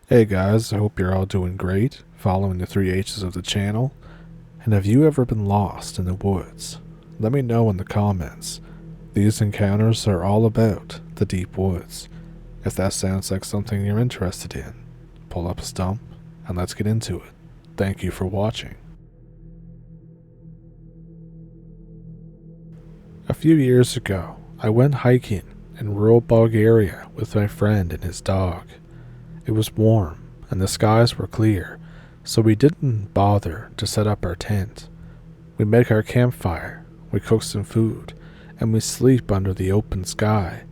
Hey guys, I hope you're all doing great, following the 3 H's of the channel. And have you ever been lost in the woods? Let me know in the comments. These encounters are all about the deep woods. If that sounds like something you're interested in, pull up a stump and let's get into it. Thank you for watching. A few years ago, I went hiking in rural Bulgaria with my friend and his dog. It was warm and the skies were clear, so we didn't bother to set up our tent. We make our campfire, we cook some food, and we sleep under the open sky.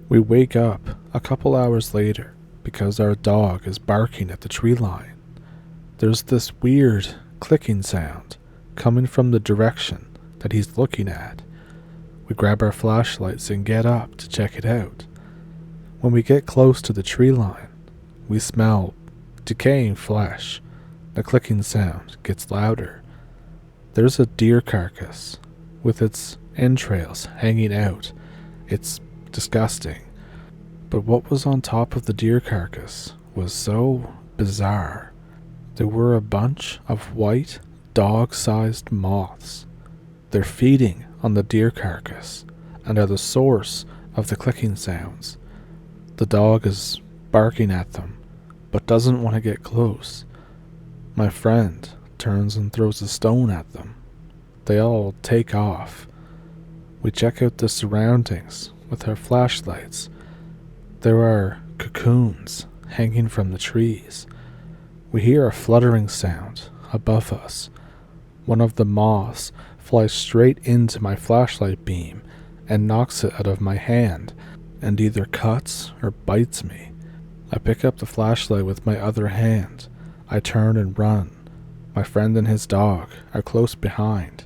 We wake up a couple hours later because our dog is barking at the tree line. There's this weird clicking sound coming from the direction that he's looking at. We grab our flashlights and get up to check it out. When we get close to the tree line, we smell decaying flesh. The clicking sound gets louder. There's a deer carcass with its entrails hanging out. It's disgusting. But what was on top of the deer carcass was so bizarre. There were a bunch of white, dog-sized moths. They're feeding on the deer carcass and are the source of the clicking sounds. The dog is barking at them, but doesn't want to get close. My friend turns and throws a stone at them. They all take off. We check out the surroundings with our flashlights. There are cocoons hanging from the trees. We hear a fluttering sound above us. One of the moths flies straight into my flashlight beam and knocks it out of my hand and either cuts or bites me. I pick up the flashlight with my other hand. I turn and run. My friend and his dog are close behind.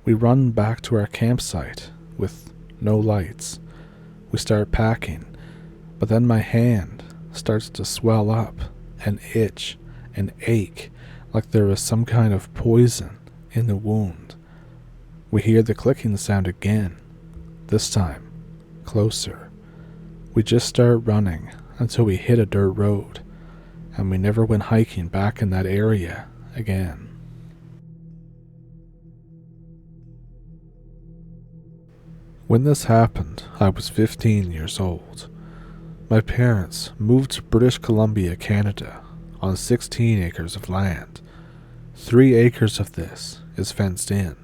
We run back to our campsite with no lights. We start packing, but then my hand starts to swell up and itch and ache like there is some kind of poison in the wound. We hear the clicking sound again, this time closer. We just start running until we hit a dirt road, and we never went hiking back in that area again. When this happened, I was 15 years old. My parents moved to British Columbia, Canada, on 16 acres of land. 3 acres of this is fenced in.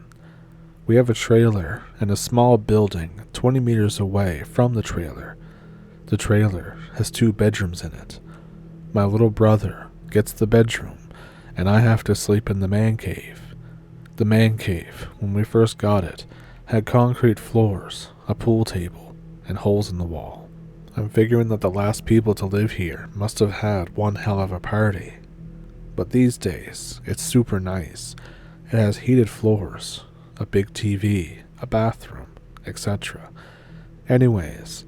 We have a trailer and a small building 20 meters away from the trailer. The trailer has 2 bedrooms in it. My little brother gets the bedroom, and I have to sleep in the man cave. The man cave, when we first got it, had concrete floors, a pool table, and holes in the wall. I'm figuring that the last people to live here must have had one hell of a party. But these days, it's super nice. It has heated floors, a big TV, a bathroom, etc. Anyways,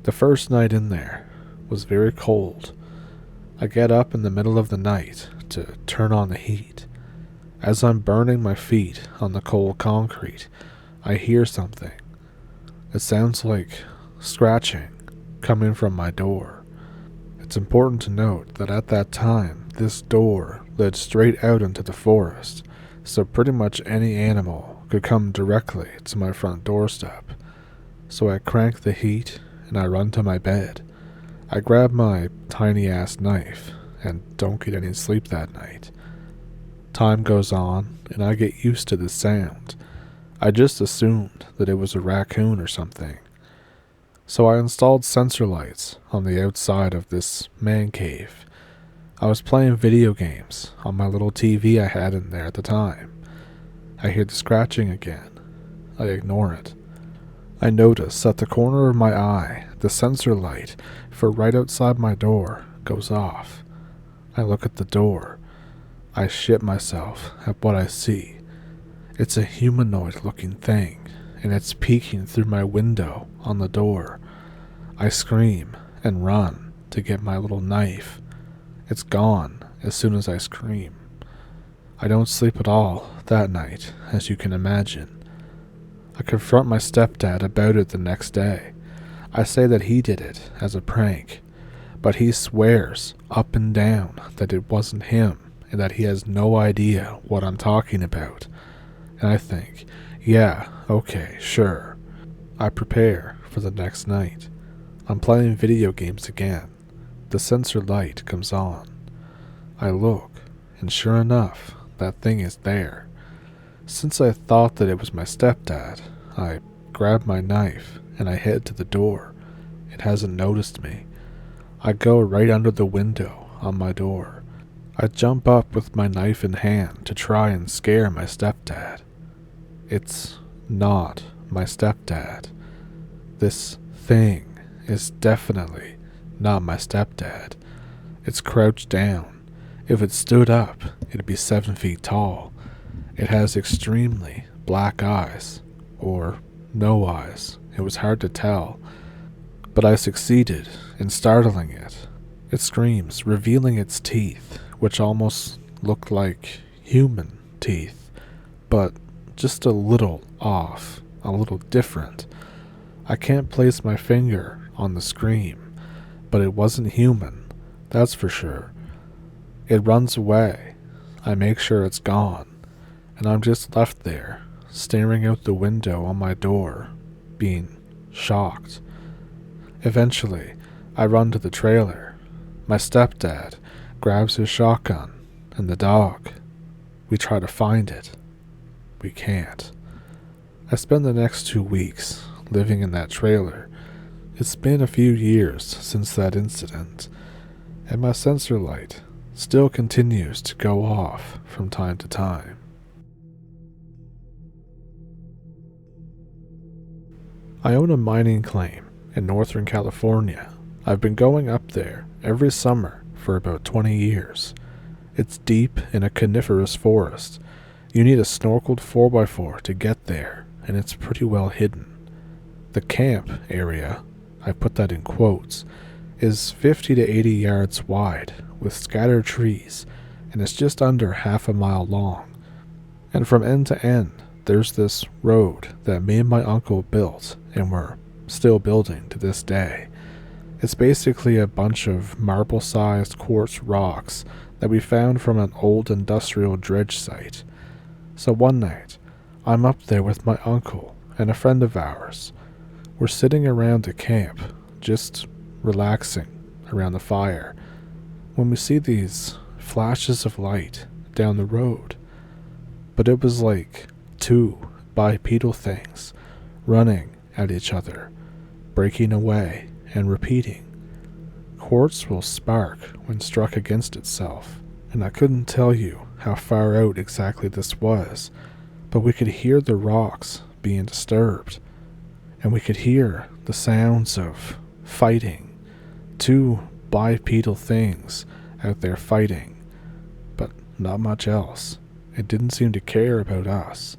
the first night in there was very cold. I get up in the middle of the night to turn on the heat. As I'm burning my feet on the cold concrete, I hear something. It sounds like scratching coming from my door. It's important to note that at that time, this door led straight out into the forest, so pretty much any animal could come directly to my front doorstep. So I crank the heat and I run to my bed. I grab my tiny-ass knife and don't get any sleep that night. Time goes on and I get used to the sound. I just assumed that it was a raccoon or something. So I installed sensor lights on the outside of this man cave. I was playing video games on my little TV I had in there at the time. I hear the scratching again. I ignore it. I notice at the corner of my eye, the sensor light for right outside my door goes off. I look at the door. I shit myself at what I see. It's a humanoid-looking thing, and it's peeking through my window on the door. I scream and run to get my little knife. It's gone as soon as I scream. I don't sleep at all that night, as you can imagine. I confront my stepdad about it the next day. I say that he did it as a prank, but he swears up and down that it wasn't him and that he has no idea what I'm talking about. And I think, yeah, okay, sure. I prepare for the next night. I'm playing video games again. The sensor light comes on. I look, and sure enough, that thing is there. Since I thought that it was my stepdad, I grab my knife and I head to the door. It hasn't noticed me. I go right under the window on my door. I jump up with my knife in hand to try and scare my stepdad. It's not my stepdad. This thing is definitely not my stepdad. It's crouched down. If it stood up, it'd be 7 feet tall. It has extremely black eyes, or no eyes. It was hard to tell, but I succeeded in startling it. It screams, revealing its teeth, which almost looked like human teeth, but just a little off, a little different. I can't place my finger on the scream, but it wasn't human, that's for sure. It runs away. I make sure it's gone, and I'm just left there, staring out the window on my door, being shocked. Eventually, I run to the trailer. My stepdad grabs his shotgun and the dog. We try to find it. We can't. I spend the next 2 weeks living in that trailer. It's been a few years since that incident, and my sensor light still continues to go off from time to time. I own a mining claim in Northern California. I've been going up there every summer for about 20 years. It's deep in a coniferous forest. You need a snorkeled 4x4 to get there, and it's pretty well hidden. The camp area, I put that in quotes, is 50 to 80 yards wide with scattered trees, and it's just under half a mile long. And from end to end, there's this road that me and my uncle built, and we're still building to this day. It's basically a bunch of marble-sized quartz rocks that we found from an old industrial dredge site. So one night, I'm up there with my uncle and a friend of ours. We're sitting around the camp, just relaxing around the fire, when we see these flashes of light down the road. But it was like 2 bipedal things running at each other, breaking away and repeating. Quartz will spark when struck against itself, and I couldn't tell you how far out exactly this was, but we could hear the rocks being disturbed, and we could hear the sounds of fighting. 2 bipedal things out there fighting, but not much else. It didn't seem to care about us.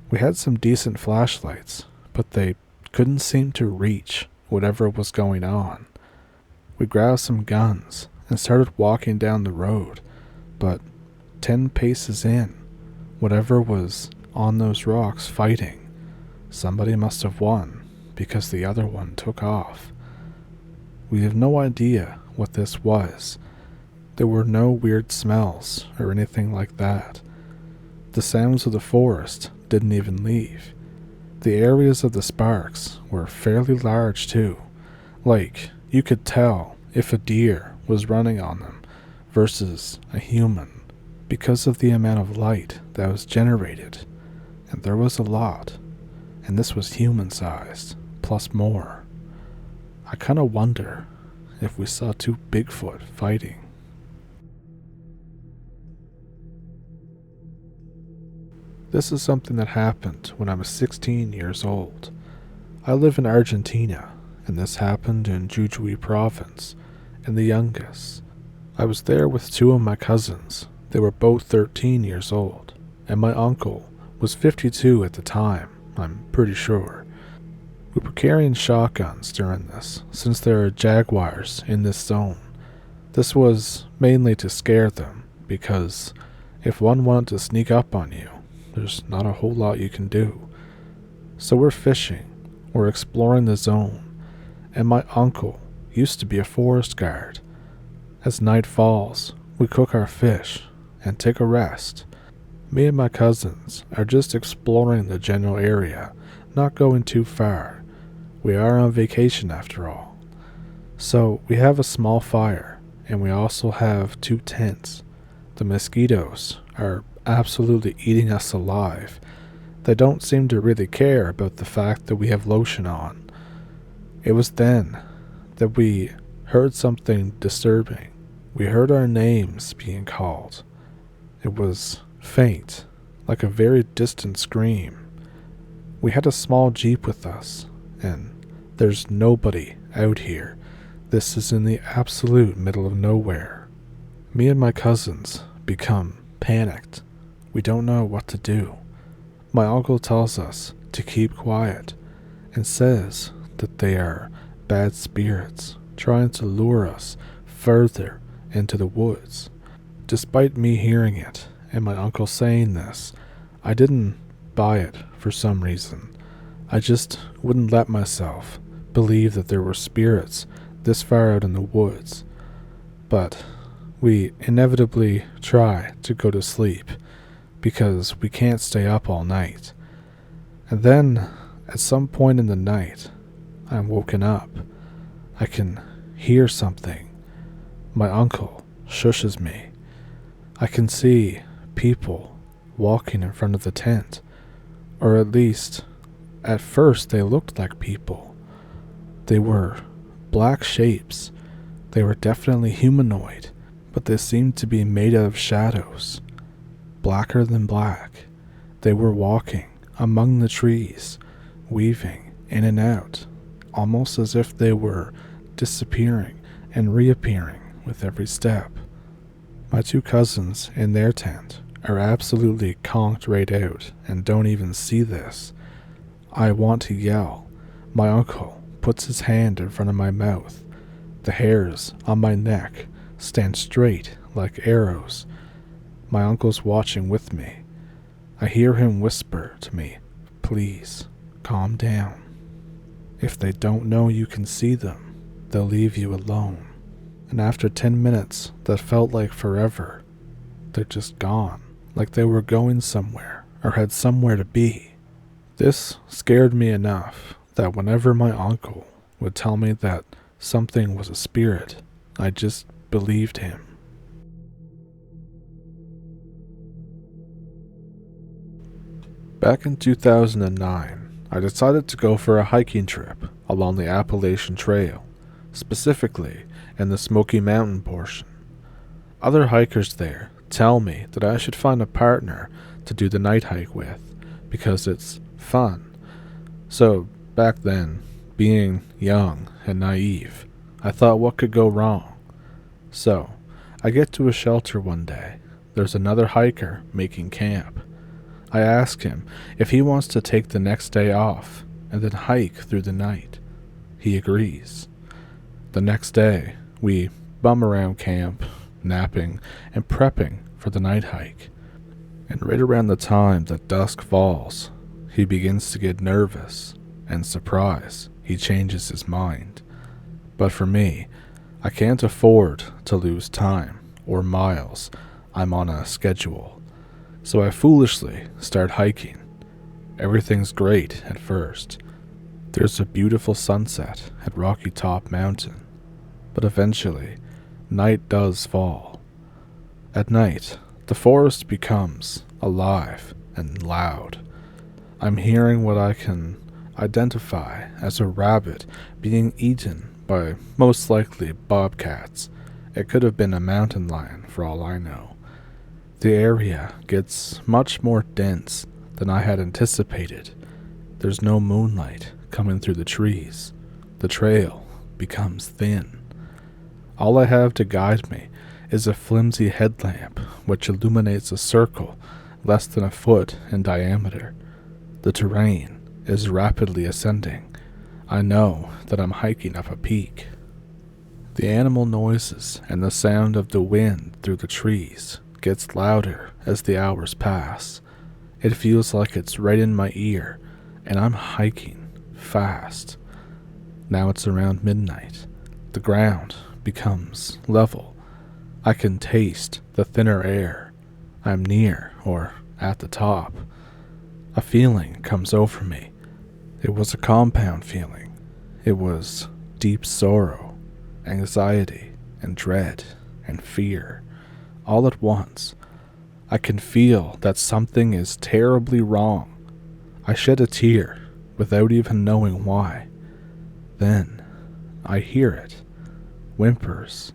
We had some decent flashlights, but they couldn't seem to reach whatever was going on. We grabbed some guns and started walking down the road, but 10 paces in, whatever was on those rocks fighting, somebody must have won because the other one took off. We have no idea what this was. There were no weird smells or anything like that. The sounds of the forest didn't even leave. The areas of the sparks were fairly large too. Like, you could tell if a deer was running on them versus a human because of the amount of light that was generated. And there was a lot. And this was human-sized, plus more. I kind of wonder if we saw 2 Bigfoot fighting. This is something that happened when I was 16 years old. I live in Argentina, and this happened in Jujuy province, in the Yungas. I was there with 2 of my cousins. They were both 13 years old, and my uncle was 52 at the time, I'm pretty sure. We were carrying shotguns during this, since there are jaguars in this zone. This was mainly to scare them, because if one wanted to sneak up on you, there's not a whole lot you can do. So we're fishing, we're exploring the zone, and my uncle used to be a forest guard. As night falls, we cook our fish and take a rest. Me and my cousins are just exploring the general area, not going too far. We are on vacation after all. So we have a small fire, and we also have 2 tents. The mosquitoes are absolutely eating us alive. They don't seem to really care about the fact that we have lotion on. It was then that we heard something disturbing. We heard our names being called. It was faint, like a very distant scream. We had a small jeep with us, and there's nobody out here. This is in the absolute middle of nowhere. Me and my cousins become panicked. We don't know what to do. My uncle tells us to keep quiet and says that they are bad spirits trying to lure us further into the woods. Despite me hearing it and my uncle saying this, I didn't buy it for some reason. I just wouldn't let myself believe that there were spirits this far out in the woods. But we inevitably try to go to sleep because we can't stay up all night. And then, at some point in the night, I'm woken up. I can hear something. My uncle shushes me. I can see people walking in front of the tent, or at least, at first they looked like people. They were black shapes. They were definitely humanoid, but they seemed to be made out of shadows. Blacker than black. They were walking among the trees, weaving in and out, almost as if they were disappearing and reappearing with every step. My 2 cousins in their tent are absolutely conked right out and don't even see this. I want to yell. My uncle puts his hand in front of my mouth. The hairs on my neck stand straight like arrows. My uncle's watching with me. I hear him whisper to me, "Please, calm down. If they don't know you can see them, they'll leave you alone." And after 10 minutes that felt like forever, they're just gone, like they were going somewhere or had somewhere to be. This scared me enough that whenever my uncle would tell me that something was a spirit, I just believed him. Back in 2009, I decided to go for a hiking trip along the Appalachian Trail, specifically in the Smoky Mountain portion. Other hikers there tell me that I should find a partner to do the night hike with because it's fun. So back then, being young and naive, I thought what could go wrong? So I get to a shelter one day. There's another hiker making camp. I ask him if he wants to take the next day off and then hike through the night. He agrees. The next day, we bum around camp, napping and prepping for the night hike. And right around the time that dusk falls, he begins to get nervous, and surprise, he changes his mind. But for me, I can't afford to lose time or miles. I'm on a schedule. So I foolishly start hiking. Everything's great at first. There's a beautiful sunset at Rocky Top Mountain. But eventually, night does fall. At night, the forest becomes alive and loud. I'm hearing what I can identify as a rabbit being eaten by most likely bobcats. It could have been a mountain lion for all I know. The area gets much more dense than I had anticipated. There's no moonlight coming through the trees. The trail becomes thin. All I have to guide me is a flimsy headlamp which illuminates a circle less than a foot in diameter. The terrain is rapidly ascending. I know that I'm hiking up a peak. The animal noises and the sound of the wind through the trees gets louder as the hours pass. It feels like it's right in my ear, and I'm hiking fast. Now it's around midnight. The ground becomes level. I can taste the thinner air. I'm near, or at the top. A feeling comes over me. It was a compound feeling. It was deep sorrow, anxiety, and dread, and fear, all at once. I can feel that something is terribly wrong. I shed a tear without even knowing why. Then I hear it. Whimpers.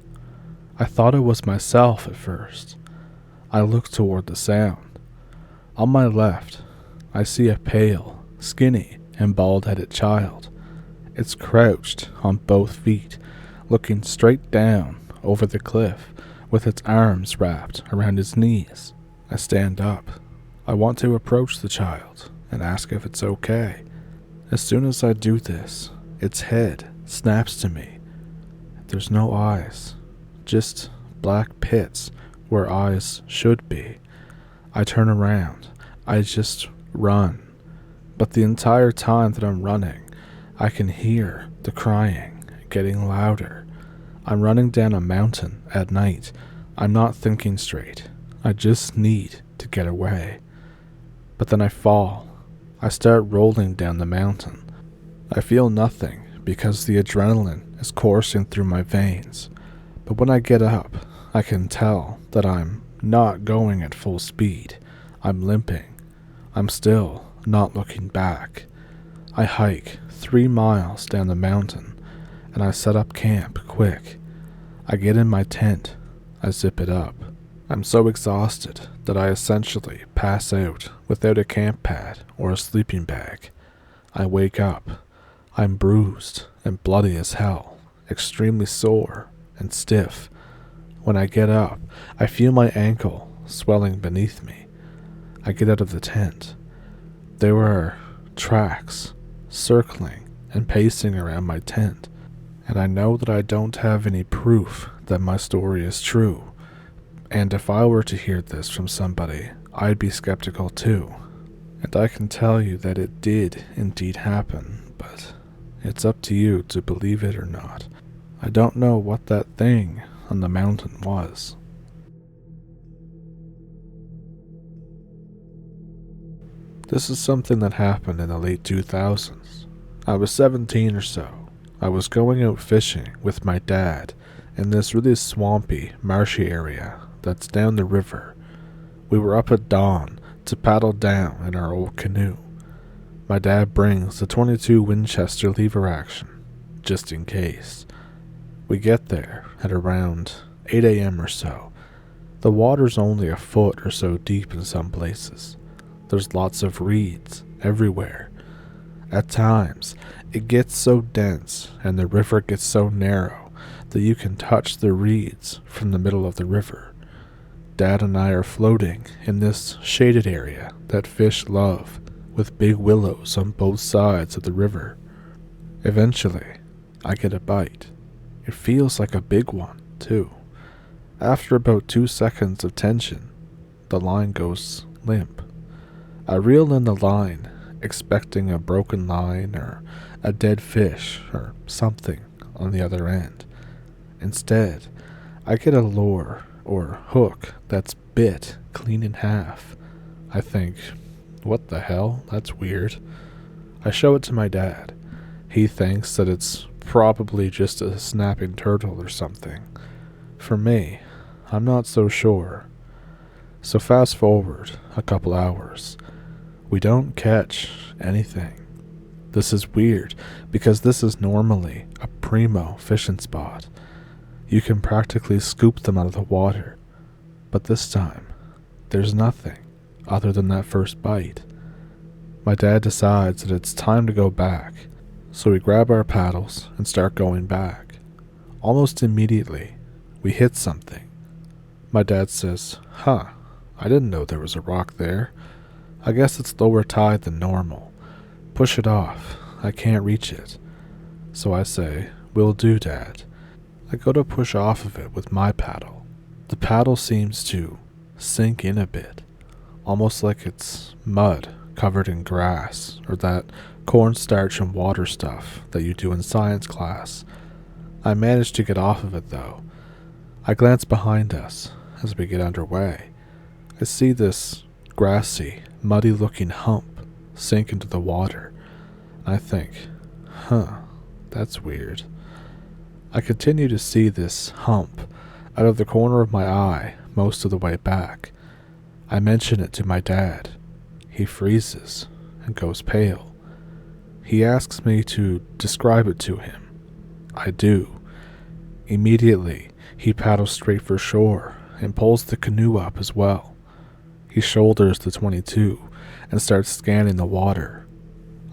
I thought it was myself at first. I look toward the sound. On my left, I see a pale, skinny, and bald-headed child. It's crouched on both feet, looking straight down over the cliff, with its arms wrapped around his knees. I stand up. I want to approach the child and ask if it's okay. As soon as I do this, its head snaps to me. There's no eyes, just black pits where eyes should be. I turn around. I just run. But the entire time that I'm running, I can hear the crying getting louder. I'm running down a mountain at night. I'm not thinking straight. I just need to get away. But then I fall. I start rolling down the mountain. I feel nothing because the adrenaline is coursing through my veins. But when I get up, I can tell that I'm not going at full speed. I'm limping. I'm still not looking back. I hike 3 miles down the mountain, and I set up camp quick. I get in my tent. I zip it up. I'm so exhausted that I essentially pass out without a camp pad or a sleeping bag. I wake up. I'm bruised and bloody as hell, extremely sore and stiff. When I get up, I feel my ankle swelling beneath me. I get out of the tent. There were tracks circling and pacing around my tent, and I know that I don't have any proof that my story is true. And if I were to hear this from somebody, I'd be skeptical too. And I can tell you that it did indeed happen, but it's up to you to believe it or not. I don't know what that thing on the mountain was. This is something that happened in the late 2000s. I was 17 or so. I was going out fishing with my dad in this really swampy, marshy area that's down the river. We were up at dawn to paddle down in our old canoe. My dad brings the .22 Winchester lever action, just in case. We get there at around 8 a.m. or so. The water's only a foot or so deep in some places. There's lots of reeds everywhere. At times, it gets so dense and the river gets so narrow that you can touch the reeds from the middle of the river. Dad and I are floating in this shaded area that fish love, with big willows on both sides of the river. Eventually, I get a bite. It feels like a big one, too. After about 2 seconds of tension, the line goes limp. I reel in the line, expecting a broken line or a dead fish or something on the other end. Instead, I get a lure or hook that's bit clean in half. I think, what the hell? That's weird. I show it to my dad. He thinks that it's probably just a snapping turtle or something. For me, I'm not so sure. So fast forward a couple hours. We don't catch anything. This is weird because this is normally a primo fishing spot. You can practically scoop them out of the water. But this time, there's nothing other than that first bite. My dad decides that it's time to go back, so we grab our paddles and start going back. Almost immediately, we hit something. My dad says, I didn't know there was a rock there. I guess it's lower tide than normal. Push it off. I can't reach it. So I say, will do, Dad. I go to push off of it with my paddle. The paddle seems to sink in a bit, almost like it's mud covered in grass, or that cornstarch and water stuff that you do in science class. I managed to get off of it though. I glance behind us as we get underway. I see this grassy, muddy-looking hump sink into the water. I think, that's weird. I continue to see this hump out of the corner of my eye most of the way back. I mention it to my dad. He freezes and goes pale. He asks me to describe it to him. I do. Immediately, he paddles straight for shore and pulls the canoe up as well. He shoulders the .22 and starts scanning the water.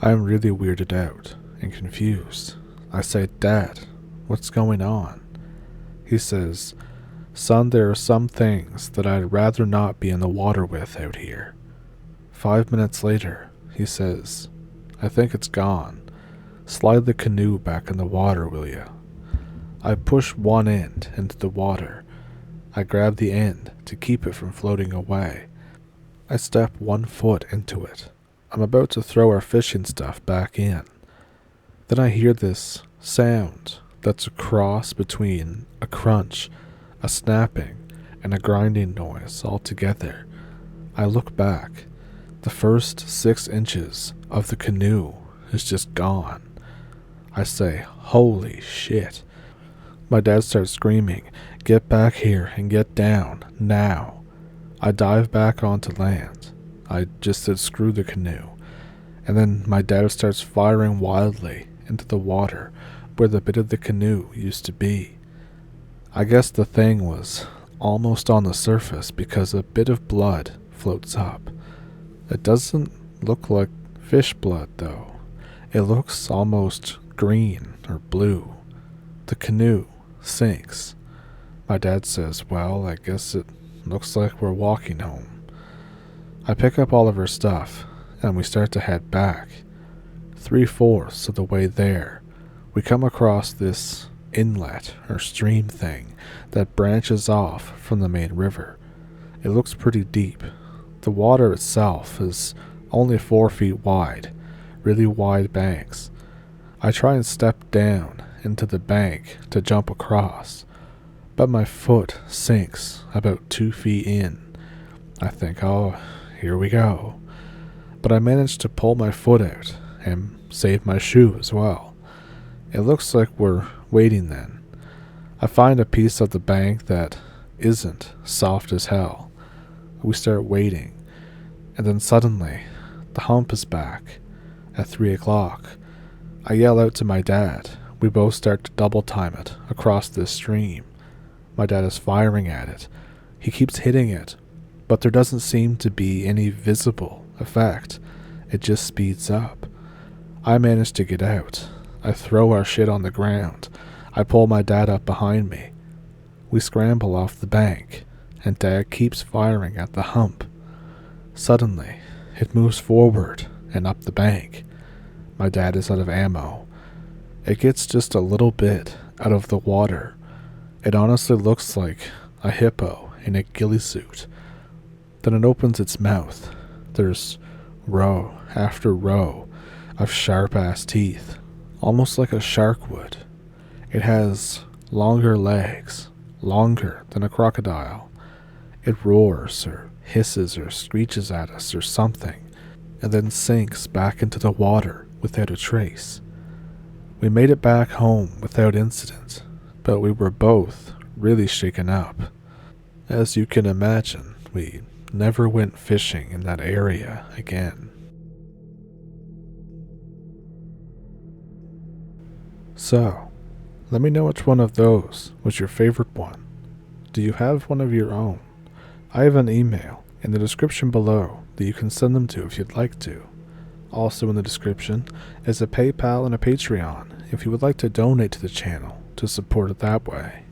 I am really weirded out and confused. I say, "Dad, what's going on?" He says, "Son, there are some things that I'd rather not be in the water with out here." 5 minutes later, he says, "I think it's gone. Slide the canoe back in the water, will you?" I push one end into the water. I grab the end to keep it from floating away. I step 1 foot into it. I'm about to throw our fishing stuff back in. Then I hear this sound that's a cross between a crunch, a snapping, and a grinding noise all together. I look back. The first 6 inches of the canoe is just gone. I say, "Holy shit." My dad starts screaming, "Get back here and get down, now." I dive back onto land. I just said screw the canoe. And then my dad starts firing wildly into the water where the bit of the canoe used to be. I guess the thing was almost on the surface because a bit of blood floats up. It doesn't look like fish blood though. It looks almost green or blue. The canoe sinks. My dad says, "Well, I guess it looks like we're walking home." I pick up all of our stuff and we start to head back. 3/4 of the way there, we come across this inlet or stream thing that branches off from the main river. It looks pretty deep. The water itself is only 4 feet wide, really wide banks. I try and step down into the bank to jump across, but my foot sinks about 2 feet in. I think, oh, here we go. But I manage to pull my foot out and save my shoe as well. It looks like we're waiting then. I find a piece of the bank that isn't soft as hell. We start waiting, and then suddenly, the hump is back. At 3 o'clock, I yell out to my dad. We both start to double time it across this stream. My dad is firing at it. He keeps hitting it, but there doesn't seem to be any visible effect. It just speeds up. I manage to get out. I throw our shit on the ground. I pull my dad up behind me. We scramble off the bank, and Dad keeps firing at the hump. Suddenly, it moves forward and up the bank. My dad is out of ammo. It gets just a little bit out of the water. It honestly looks like a hippo in a ghillie suit. Then it opens its mouth. There's row after row of sharp-ass teeth, almost like a shark would. It has longer legs, longer than a crocodile. It roars or hisses or screeches at us or something, and then sinks back into the water without a trace. We made it back home without incident, but we were both really shaken up. As you can imagine, we never went fishing in that area again. So, let me know which one of those was your favorite one. Do you have one of your own? I have an email in the description below that you can send them to if you'd like to. Also in the description is a PayPal and a Patreon if you would like to donate to the channel to support it that way.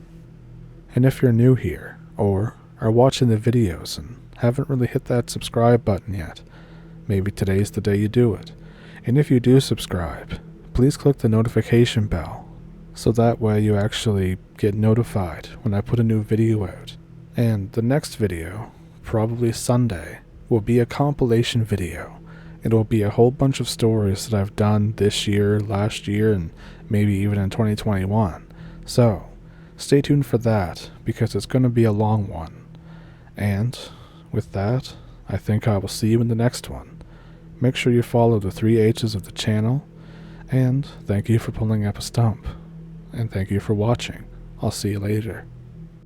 And if you're new here, or are watching the videos and haven't really hit that subscribe button yet, maybe today's the day you do it. And if you do subscribe, please click the notification bell so that way you actually get notified when I put a new video out. And the next video, probably Sunday, will be a compilation video. It will be a whole bunch of stories that I've done this year, last year, and maybe even in 2021. So, stay tuned for that, because it's going to be a long one. And, with that, I think I will see you in the next one. Make sure you follow the 3 H's of the channel, and thank you for pulling up a stump. And thank you for watching. I'll see you later.